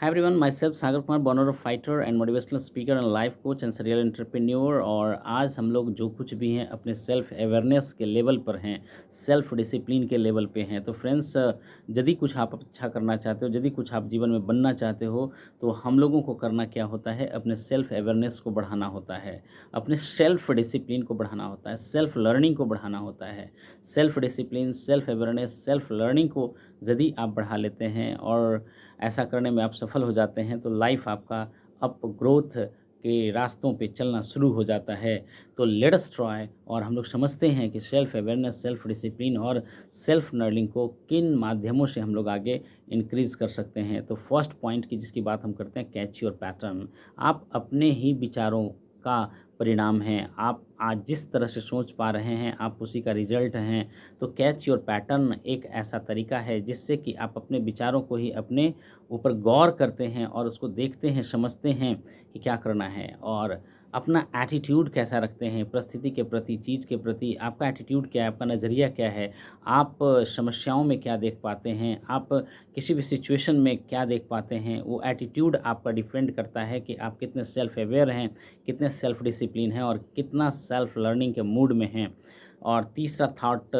Hi everyone, myself Sagar Kumar, born of fighter and motivational speaker and life coach and serial entrepreneur. और आज हम लोग जो कुछ भी हैं अपने सेल्फ अवेयरनेस के लेवल पर हैं, सेल्फ डिसिप्लिन के लेवल पे हैं। तो फ्रेंड्स, यदि कुछ आप अच्छा करना चाहते हो, यदि कुछ आप जीवन में बनना चाहते हो, तो हम लोगों को करना क्या होता है, अपने सेल्फ अवेयरनेस को बढ़ाना होता है, अपने सेल्फ डिसिप्लिन को बढ़ाना होता है, सेल्फ लर्निंग को बढ़ाना होता है। Self discipline, self awareness, self learning को यदि आप बढ़ा लेते हैं और ऐसा करने में आप सफल हो जाते हैं, तो लाइफ आपका अप ग्रोथ के रास्तों पे चलना शुरू हो जाता है। तो लेट्स ट्राई। और हम लोग समझते हैं कि सेल्फ अवेयरनेस, सेल्फ डिसिप्लिन और सेल्फ लर्निंग को किन माध्यमों से हम लोग आगे इंक्रीज़ कर सकते हैं। तो फर्स्ट पॉइंट की जिसकी बात हम करते हैं, कैच योर पैटर्न। आप अपने ही विचारों का परिणाम हैं। आप आज जिस तरह से सोच पा रहे हैं, आप उसी का रिजल्ट हैं। तो कैच योर पैटर्न एक ऐसा तरीका है जिससे कि आप अपने विचारों को ही अपने ऊपर गौर करते हैं और उसको देखते हैं, समझते हैं कि क्या करना है, और अपना एटीट्यूड कैसा रखते हैं परिस्थिति के प्रति, चीज़ के प्रति। आपका एटीट्यूड क्या है, आपका नज़रिया क्या है, आप समस्याओं में क्या देख पाते हैं, आप किसी भी सिचुएशन में क्या देख पाते हैं। वो एटीट्यूड आपका डिपेंड करता है कि आप कितने सेल्फ अवेयर हैं, कितने सेल्फ डिसिप्लिन हैं और कितना सेल्फ लर्निंग के मूड में हैं। और तीसरा थॉट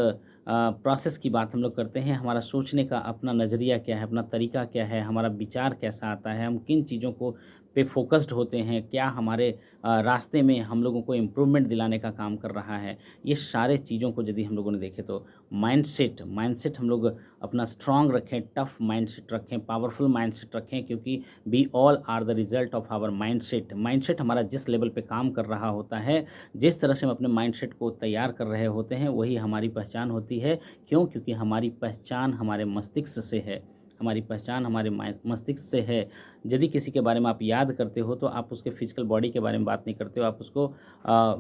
प्रोसेस की बात हम लोग करते हैं। हमारा सोचने का अपना नज़रिया क्या है, अपना तरीका क्या है, हमारा विचार कैसा आता है, हम किन चीज़ों को पे फोकस्ड होते हैं, क्या हमारे रास्ते में हम लोगों को इम्प्रूवमेंट दिलाने का काम कर रहा है। ये सारे चीज़ों को यदि हम लोगों ने देखे तो माइंडसेट हम लोग अपना स्ट्रांग रखें, टफ माइंडसेट रखें, पावरफुल माइंडसेट रखें, क्योंकि we all are the result of our mindset हमारा जिस लेवल पे काम कर रहा होता है, जिस तरह से हम अपने माइंडसेट को तैयार कर रहे होते हैं, वही हमारी पहचान होती है। क्यों? क्योंकि हमारी पहचान हमारे मस्तिष्क से है, हमारी पहचान हमारे मस्तिष्क से है। यदि किसी के बारे में आप याद करते हो तो आप उसके फिजिकल बॉडी के बारे में बात नहीं करते हो, आप उसको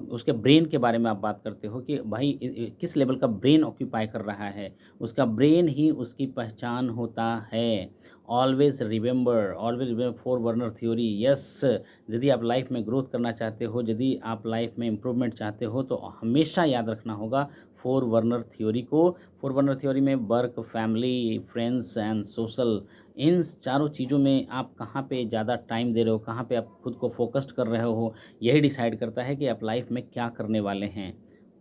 उसके ब्रेन के बारे में आप बात करते हो कि भाई किस लेवल का ब्रेन ऑक्यूपाई कर रहा है। उसका ब्रेन ही उसकी पहचान होता है। Always remember 4 Werner theory. Yes, यदि आप लाइफ में ग्रोथ करना चाहते हो, यदि आप लाइफ में इम्प्रूवमेंट चाहते हो, तो हमेशा याद रखना होगा 4 वर्नर थ्योरी को। 4 वर्नर थ्योरी में work, family, friends and social, इन चारों चीज़ों में आप कहाँ पे ज़्यादा टाइम दे रहे हो, कहाँ पे आप खुद को फोकस्ड कर रहे हो, यही डिसाइड करता है कि आप लाइफ में क्या करने वाले हैं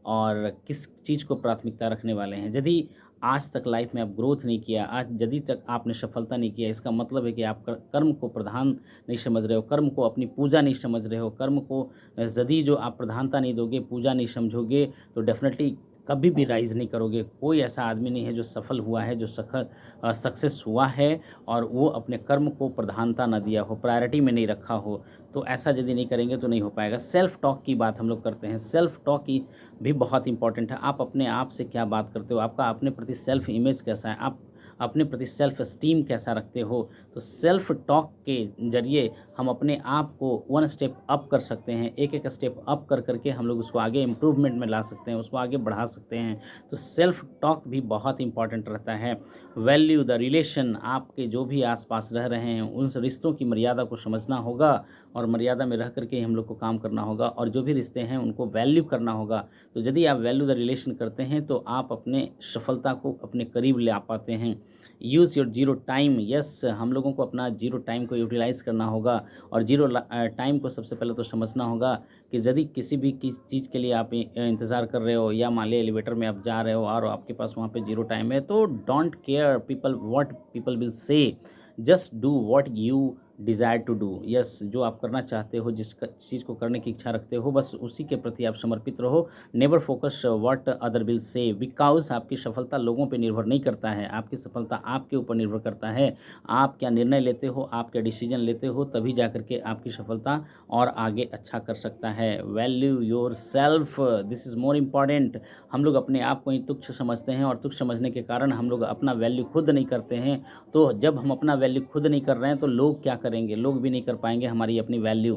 और किस चीज़ को प्राथमिकता रखने वाले हैं। यदि आज तक लाइफ में आप ग्रोथ नहीं किया, आज यदि तक आपने सफलता नहीं किया, इसका मतलब है कि आप कर्म को प्रधान नहीं समझ रहे हो, कर्म को अपनी पूजा नहीं समझ रहे हो। कर्म को यदि जो आप प्रधानता नहीं दोगे, पूजा नहीं समझोगे, तो डेफिनेटली कभी भी राइज़ नहीं करोगे। कोई ऐसा आदमी नहीं है जो सफल हुआ है, जो सक्सेस हुआ है और वो अपने कर्म को प्रधानता ना दिया हो, प्रायोरिटी में नहीं रखा हो। तो ऐसा यदि नहीं करेंगे तो नहीं हो पाएगा। सेल्फ टॉक की बात हम लोग करते हैं। सेल्फ टॉक की भी बहुत इंपॉर्टेंट है। आप अपने आप से क्या बात करते हो, आपका अपने प्रति सेल्फ इमेज कैसा है, आप अपने प्रति सेल्फ एस्टीम कैसा रखते हो। तो सेल्फ टॉक के ज़रिए हम अपने आप को 1 स्टेप अप कर सकते हैं। एक स्टेप अप कर करके हम लोग उसको आगे इम्प्रूवमेंट में ला सकते हैं, उसको आगे बढ़ा सकते हैं। तो सेल्फ टॉक भी बहुत इंपॉर्टेंट रहता है। वैल्यू द रिलेशन, आपके जो भी आसपास रह रहे हैं उन रिश्तों की मर्यादा को समझना होगा और मर्यादा में रह करके हम लोग को काम करना होगा, और जो भी रिश्ते हैं उनको वैल्यू करना होगा। तो यदि आप वैल्यू द रिलेशन करते हैं तो आप अपने सफलता को अपने करीब ले आ पाते हैं। Use your zero time. Yes, हम लोगों को अपना जीरो टाइम को यूटिलाइज़ करना होगा, और जीरो टाइम को सबसे पहले तो समझना होगा कि यदि किसी भी चीज़ के लिए आप इंतज़ार कर रहे हो, या मान लीजिए एलिवेटर में आप जा रहे हो और आपके पास वहाँ पे जीरो टाइम है, तो don't care people what people will say, just do what you desire to do. Yes, जो आप करना चाहते हो, जिस चीज़ को करने की इच्छा रखते हो, बस उसी के प्रति आप समर्पित रहो। Never focus what other will say, because आपकी सफलता लोगों पे निर्भर नहीं करता है, आपकी सफलता आपके ऊपर निर्भर करता है। आप क्या निर्णय लेते हो, आप क्या डिसीजन लेते हो, तभी जा करके आपकी सफलता और आगे अच्छा कर सकता है। Value your self, this is more important. हम लोग अपने आप को ही तुच्छ समझते हैं, और तुच्छ समझने के कारण हम लोग अपना वैल्यू खुद नहीं करते हैं। तो जब हम अपना वैल्यू खुद नहीं कर रहे हैं तो लोग क्या करेंगे, लोग भी नहीं कर पाएंगे हमारी अपनी वैल्यू।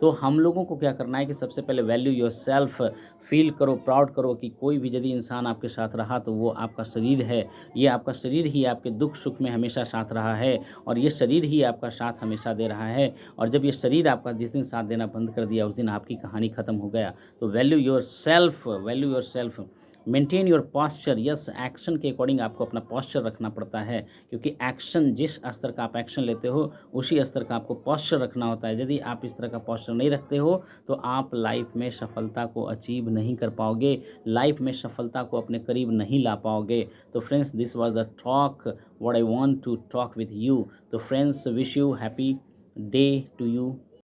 तो हम लोगों को क्या करना है कि सबसे पहले वैल्यू योर सेल्फ, फील करो, प्राउड करो कि कोई भी यदि इंसान आपके साथ रहा तो वो आपका शरीर है। ये आपका शरीर ही आपके दुख सुख में हमेशा साथ रहा है, और ये शरीर ही आपका साथ हमेशा दे रहा है। और जब ये शरीर आपका जिस दिन साथ देना बंद कर दिया, उस दिन आपकी कहानी ख़त्म हो गया। तो value yourself, value yourself. Maintain your posture, yes action के अकॉर्डिंग आपको अपना पॉस्चर रखना पड़ता है, क्योंकि एक्शन जिस स्तर का आप एक्शन लेते हो उसी स्तर का आपको पॉस्चर रखना होता है। यदि आप इस तरह का पॉस्चर नहीं रखते हो तो आप लाइफ में सफलता को अचीव नहीं कर पाओगे, लाइफ में सफलता को अपने करीब नहीं ला पाओगे। तो friends, this was the talk what I want to talk with you. तो friends, wish you happy day to you.